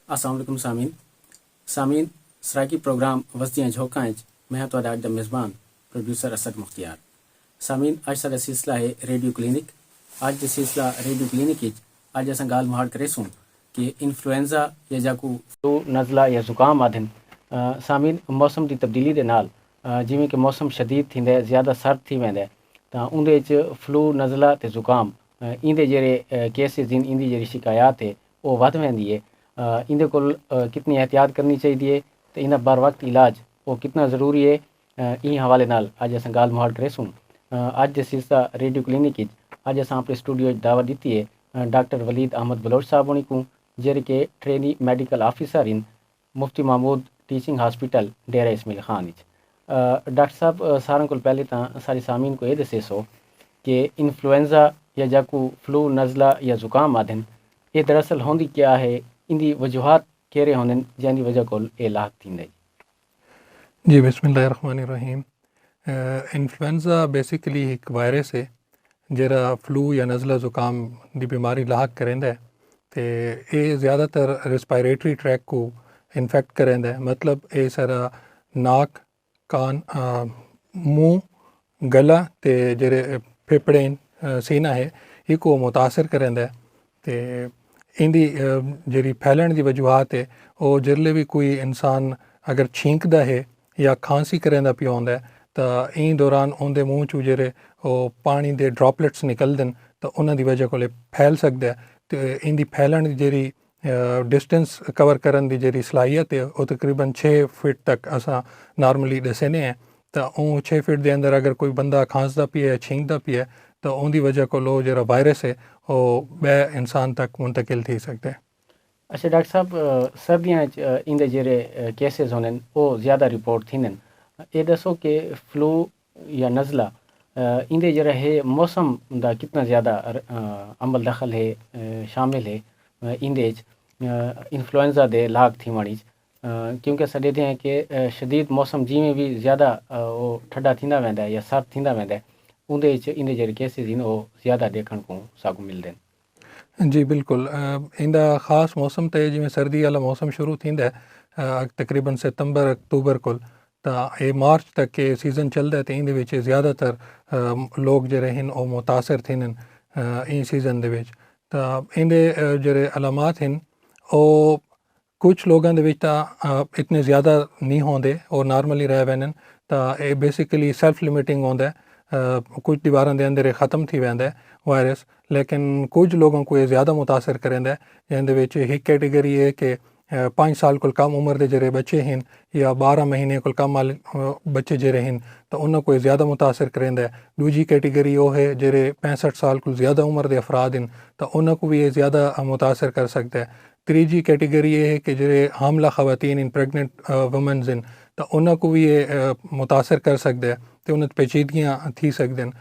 अस्सलाम वालेकुम सामीन सराकी प्रोग्राम वस्दियाँ झोंका मैं हाँ तुहाडा अज दा मेज़बान प्रोड्यूसर असद मुख्तियार। सामीन अज साडा सिलसिला है रेडियो क्लिनिक। अज दे सिलसिला रेडियो क्लिनिक अज असां गाल मुहाड़ करेसूं कि इन्फ्लुएंजा या जाकू फ्लू नज़ला या जुकाम आदन सामीन मौसम की तब्दीली दे नाल जिवें कि मौसम शदीद थींदा है, ज़्यादा सर्द थी वेंदा है, तां उंदे च फ्लू नज़ला ते जुकाम इंदे जेह्ड़े केसिस न, इंदी जेह्ड़ी शिकायत है वो वध वेंदी है। इंदे कोल कितनी एहतियात करनी चाहिए तो इनका बर वक्त इलाज वो कितना ज़रूरी है, इन हवाले नाल अज असां गाल मुहाड़ करेसूं। अज दे सिलसिला रेडियो क्लिनिक अज असां अपने स्टूडियो दावत दी है डॉक्टर वलीद अहमद बलोच साहब होनी को, जेह्ड़े कि trainee medical officer in Mufti Mahmood teaching hospital Dera Ismail Khan. Doctor साहब सारें कोल पहले तो सारे सामीन को ये दसेसो कि इन्फ्लुएंजा या जाकू फ्लू नज़ला या जुकाम आदन ये दरअसल होंदी क्या है, इंदी वजूहात केरे होंदन जैंदी वजह कोल ए लाग थींदा है। जी बिस्मिल्लाहिर्रहमानिर्रहीम। इन्फ्लुएंजा बेसिकली एक वायरस है जेह्ड़ा फ्लू या नज़ला ज़ुकाम दी बीमारी लाक करेंदा है ते ये ज़्यादातर रिस्पायरेटरी ट्रैक को इन्फेक्ट करेंदा है। मतलब ये सारा नाक, कान, मुंह, गला ते जेह्ड़े फेफड़े सीना है इको मुतासर करेंदा है। ते इंदी जेह्ड़ी फैलण दी वजूहात है वो जिसले भी कोई इंसान अगर छींकदा है या खांसी करेंदा पिया होंदा है तो इन दौरान उनके मूँह चू जेह्ड़े पानी के ड्रॉपलेट्स निकलदे न तो उन्हां दी वजह कोले फैल सकदा है। तो इंदी फैलण दी जेह्ड़ी डिस्टेंस कवर करन दी जेह्ड़ी सलाहियत है वो तकरीबन 6 फीट तक असां नॉर्मली दसने हैं। तो 6 फीट के अंदर अगर कोई बंदा खांसदा पिया है, छींकदा पिया है तो उनकी वजह को जेह्ड़ा वायरस है वो बे इंसान तक मुंतकिल थी सकता है। अच्छा डॉक्टर साहब, सर्दियाँ इंदे जेह्ड़े केसेस होने वो ज़्यादा रिपोर्ट थींदन। ये दसो कि फ्लू या नज़ला इंदे जेह्ड़ा है मौसम दा कितना ज़्यादा अमल दखल है, शामिल है इंदे इन्फ्लुएंजा दे लाग थीवण क्योंकि असां ॾिठे हैं कि शदीद मौसम जिमें भी ज़्यादा वो ठंडा थींदा वेंदा है या सर्द थींदा वेंदा है उंदे इंदे जेह्ड़े केसिस आहिनि वो ज़्यादा देखण को सागू मिलदे आहिनि। जी बिल्कुल। इंदा ख़ास मौसम तो जिमें सर्दी वाला मौसम शुरू थींदा है तकरीबन सितंबर अक्तूबर को तो ये मार्च तक के सीज़न चलता है। तो इंदे विच ज़्यादातर लोग जेह्ड़े हैं वो मुतासर थींदन इन सीज़न दे विच। तो इंदे जेह्ड़े अलामात हैं वो कुछ लोगों दे विच इतने ज़्यादा नहीं होंदे और नॉर्मली रह वैन। तो ये बेसिकली सेल्फ लिमिटिंग होंदा है, कुछ दीवारों के अंदर ख़त्म थी वेंदा है वायरस। लेकिन कुछ लोगों को ये ज़्यादा मुतासर करेंदा है जिंदे विच एक कैटेगरी है कि 5 साल को कम उम्र के जेह्ड़े बच्चे हैं या 12 महीने को कम वाले बच्चे जेह्ड़े हैं तो उन्होंने को ज़्यादा मुतासर करेंदा है। दूजी कैटेगरी वो है जेह्ड़े 65 साल को ज़्यादा उम्र के अफराद हैं तो उन्होंने को भी ये ज़्यादा मुतासर कर सकता है। तीजी कैटेगरी ये है कि जेह्ड़े हामला खवातीन इन प्रेगनेंट वुमेन्स हैं तो उन्होंने को भी ये मुतासर कर सकता है तो उन्हें पेचीदगियाँ थी सकदन।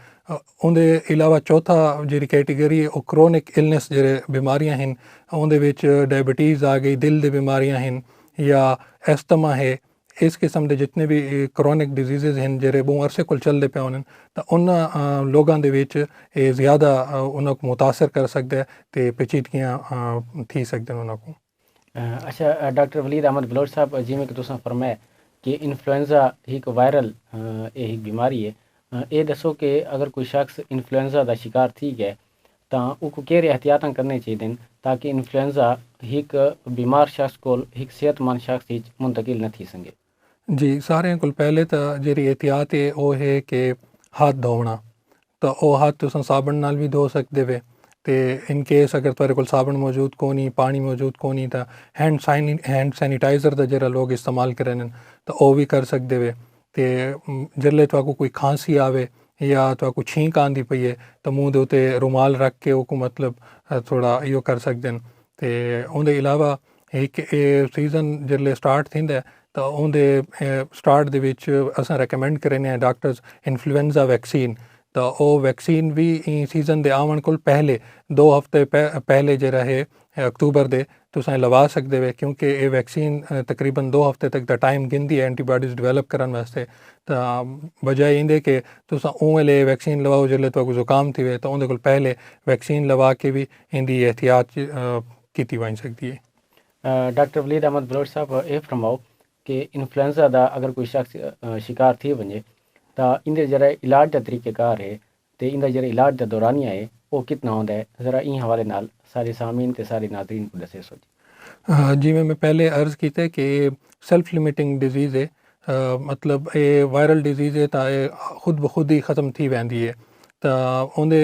उनके अलावा चौथा जी कैटेगरी है वो क्रोनिक इलनेस जेह्ड़े बीमारियां हैं उनदे विच डायबिटीज़ आ गई, दिल दी बीमारियां हैं या एस्थमा है, इस किस्म के जितने भी क्रोनिक डिजीज़ हैं जेह्ड़े बहु अरसे कोल चलते पे होने तो उन्होंने लोगों के विच ये ज़्यादा उन्होंने मुतासर कर सकता है तो पेचीदगियाँ थी सकदन उन्होंने को। अच्छा डॉक्टर वलीद अहमद बलोच साहब, जिमें कि तुसां फरमाया कि इन्फ्लुएंजा एक वायरल एक बीमारी है, ये दसो कि अगर कोई शख्स इन्फ्लुएंजा का शिकार थी गया तो उसको केह्ड़े एहतियात करने चाहिए ताकि इन्फ्लुएंजा एक बीमार शख्स को एक सेहतमंद शख्स मुंतकिल न थी सके। जी सारे को पहले तो जी एहतियात है वो है कि हाथ धोना। तो वह हाथ तुम साबन नाल भी धो सकते वे तो इन केस अगर तुहारे कोल साबन मौजूद कोनी, पानी मौजूद कोनी तो हैंड सैनिटाइज़र का जरा लोग इस्तेमाल करें तो वह भी कर सकते वे। तो जिसले तुहाको कोई खांसी आवे या तुहाको छींक आंदी पई है तो मुँह के उत्ते रुमाल रख के वो मतलब थोड़ा इो कर सकते हैं। तो उनके अलावा एक सीज़न जिसले स्टार्ट थींदा है तो उनके स्टार्ट दे विच असां रेकमेंड करें डॉक्टर्स इन्फ्लुएंजा वैक्सीन। तो वो वैक्सीन भी सीज़न दे आवन को पहले 2 हफ्ते पहले जरा है अक्तूबर दे तुसां लवा सकते वे क्योंकि ये वैक्सीन तकरीबन 2 हफ्ते तक द टाइम गिनदी है एंटीबॉडीज़ डिवेलप करने वास्ते। तो बजाय इंदे कि तुसां उवेले वैक्सीन लवाओ जिसले तुहाको जुकाम थी वे तो उनके पहले वैक्सीन लवा के भी इंदी एहतियात की वही सकती है। डॉक्टर वलीद अहमद बलोच साहब ये फरमाओ कि इन्फ्लुएंजा का अगर कोई शख्स शिकार थी वने तो इंदे जरा इलाज का तरीक़ेकार है तो इंदा जरा इलाज का दौरानिया है वो कितना होंदा है ज़रा इन हवाले नाल सारे सामीन ते सारे नाज़रीन को दसे सो जी। जिਵੇਂ मैं पहले अर्ज़ कीता कि सेल्फ लिमिटिंग डिज़ीज़ है मतलब ये वायरल डिज़ीज़ है तो ये खुद ब खुद ही ख़त्म थी वेंदी है तो उहदे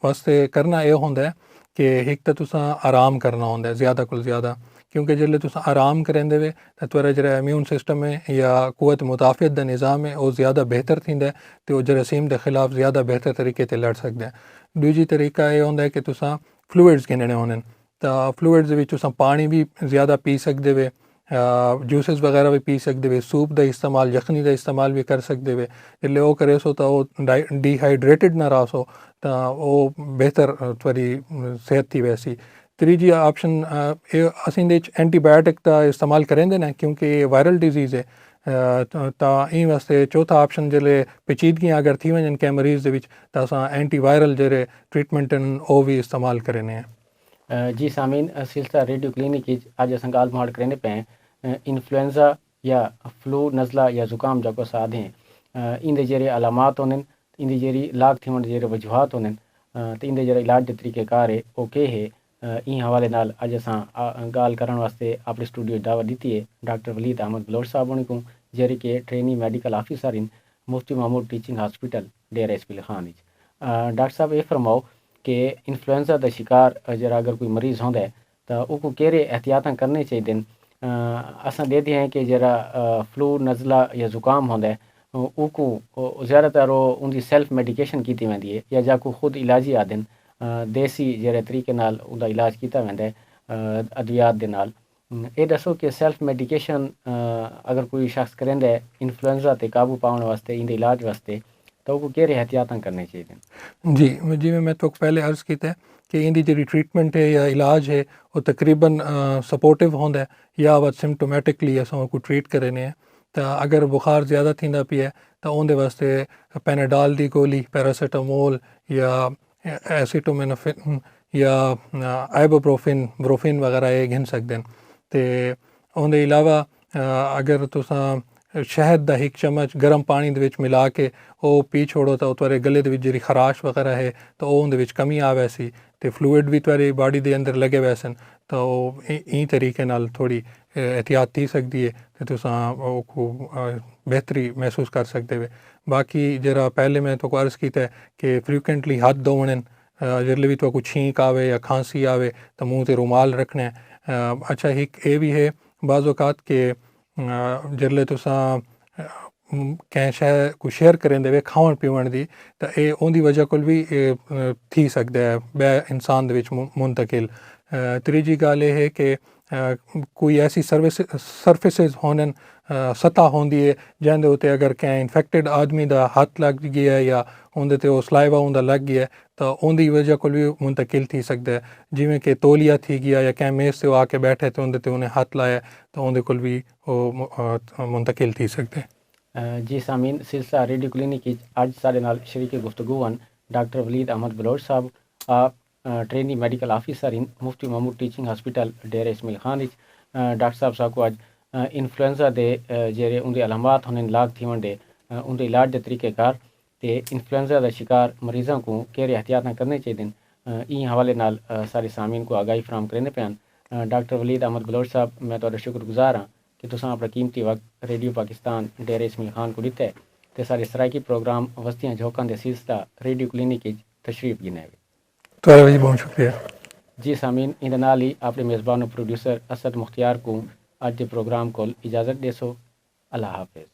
वास्ते करना यह होंदा है कि एक तो तुसां आराम करना होंदा है ज़्यादा को ज़्यादा क्योंकि जिसले तुसां आराम करेंदे वे तो तुआरा जेह्ड़ा इम्यून सिस्टम है या कुव्वत मुदाफ़ियत दा निज़ाम है वो ज़्यादा बेहतर थींदा है तो वो जरासीम के खिलाफ ज़्यादा बेहतर तरीके ते लड़ सकदा है। दूजी तरीका ये होंदा है कि तुसां फ्लूइड्स गिनने होने तो फ्लूइड्स दे विच तुसां पानी भी ज़्यादा पी सकदे वे जूसेस वगैरह भी पी सकदे वे सूप का इस्तेमाल यखनी का इस्तेमाल भी कर सकदे वे जिसले वो करे सो तो वो डिहाइड्रेटेड ना रहा सो तो वो बेहतर थोड़ी सेहत थी वैसी। त्रीजी ऑप्शन असीं दे एंटीबायोटिक का इस्तेमाल करेंदे ना क्योंकि ये वायरल डिजीज़ है तो इन वास्ते चौथा ऑप्शन जिसले पेचीदगियाँ अगर थी वजन के मरीज़ दे विच तो असां एंटीवायरल जेह्ड़े ट्रीटमेंट वो भी इस्तेमाल करेने हैं। जी सामीन सिलसिला रेडियो क्लिनिक अज अस गाल माड़ करेंदे पे इन्फ्लुएंजा या फ्लू नज़ला या ज़ुकाम जको साधें इंदे जेरे अलामात होने इंदी जेरी लाग थीवन जेरे वजूहात होने तो इंदे जेरा इलाज के तरीक़ेकार है वो के है इन हवाले नाल अज असां गाल करण वास्ते अपने स्टूडियो दावत दी है डॉक्टर वलीद अहमद बलोच साहब उन्हें को जेरे के trainee medical officer in Mufti Mahmood teaching hospital Dera Ismail Khan. Doctor साहब ये फरमाओ कि इन्फ्लुएंजा का शिकार जरा अगर कोई मरीज़ होंदा है तो उनको केरे एहतियात करने चाहिए असां देते हैं कि जरा फ्लू नज़ला या ज़ुकाम होंदा है उनको ज़्यादातर वो उनकी सेल्फ मेडिकेशन की वेंदी है या जाको खुद इलाजी आदन देसी जरे तरीके नाल उनका इलाज किया वेंदा है अद्वियात दे नाल। ये दसो कि सेल्फ मेडिकेशन अगर कोई शख्स करेंदा है इन्फ्लुएंजा ते काबू पाने वास्ते इंदे इलाज वास्ते तो उनको केरे एहतियात करने चाहिए। जी मैं तो पहले अर्ज़ किया है कि इंदी जी ट्रीटमेंट है या इलाज है वो तकरीबन सपोर्टिव होंदा है या वह सिम्टोमेटिकली असां को ट्रीट करने हैं तो अगर बुखार ज़्यादा थींदा पिया तो उनके वास्ते पेनाडॉल की गोली पैरासीटामोल या एसिटोमिनोफिन या आइबुप्रोफिन वगैरह ये घिन सकते हैं तो उनके अलावा अगर तुसां शहद का एक चम्मच गर्म पानी दे विच मिला के वो पी छोड़ो तो तुआरे गले दे विच जी खराश वगैरह है तो उनके विच कमी आ वैसी तो फ्लूइड भी तुआरी बॉडी के अंदर लगे वैसन तो ई तरीके नाल थोड़ी एहतियात थी सकती है तो तुसां बेहतरी महसूस कर सकते वे। बाकी जरा पहले मैं तो अर्ज़ किया है कि फ्रीक्वेंटली हाथ धोने जिसले भी तो कुछ छींक आवे या खांसी आवे तो मुँह से रुमाल रखना है। अच्छा एक ये भी है बाज़ औक़ात के जिसले तुसां कैं शै को शेयर करेंदे वे खावन पीवन दी तो ये उनकी वजह को भी थी सकता है बे इंसान दे विच मुंतकिल। तीजी गल ये है कि कोई ऐसी सरफेसिस होने सतह होंदी है जिंदे उत्ते अगर कैं इन्फेक्टेड आदमी का हाथ लग गया है या उनदे ते सलाइवा उनका लग गया है तो उनकी वजह को भी मुंतकिल थी सकता है जिमें कि तौलिया थी गया या कैं मेज़ से आके बैठे तो उनदे ते उन्हें हाथ लाया तो उनके को भी मुंतकिल थी सकते हैं। जी सामीन सिलसिला रेडियो क्लिनिक अज साढ़े नाल शरीक गुफ्तगू हन डॉक्टर वलीद अहमद बलोच साहब आप trainee medical officer in Mufti Mahmood teaching hospital Dera Ismail Khan. Doctor साहब को अज इन्फ्लुएंजा दे जेरे उनके अलामात होने लाग थी वनडे उनके इलाज के तरीक़ेकार ते इन्फ्लुएंजा का शिकार मरीज़ों को केरे एहतियात करने चाहिए इन हवाले नाल सारे सामीन को आगाही फराम करेंदे पैन। डॉक्टर वलीद अहमद बलोच साहब मैं तो शुक्रगुजार हाँ कि तुसां अपना कीमती वक्त रेडियो पाकिस्तान डेरा इस्माइल खान को दिता है तो सारे सराइकी प्रोग्राम वस्तियाँ झोंकां दे सिलसिला रेडियो क्लिनिक तशरीफ गिने तो बहुत शुक्रिया जी सामीन इन नाल ही अपने मेज़बान प्रोड्यूसर असद मुख्तियार को अज के प्रोग्राम को इजाज़त देसो। अल्लाह हाफिज़।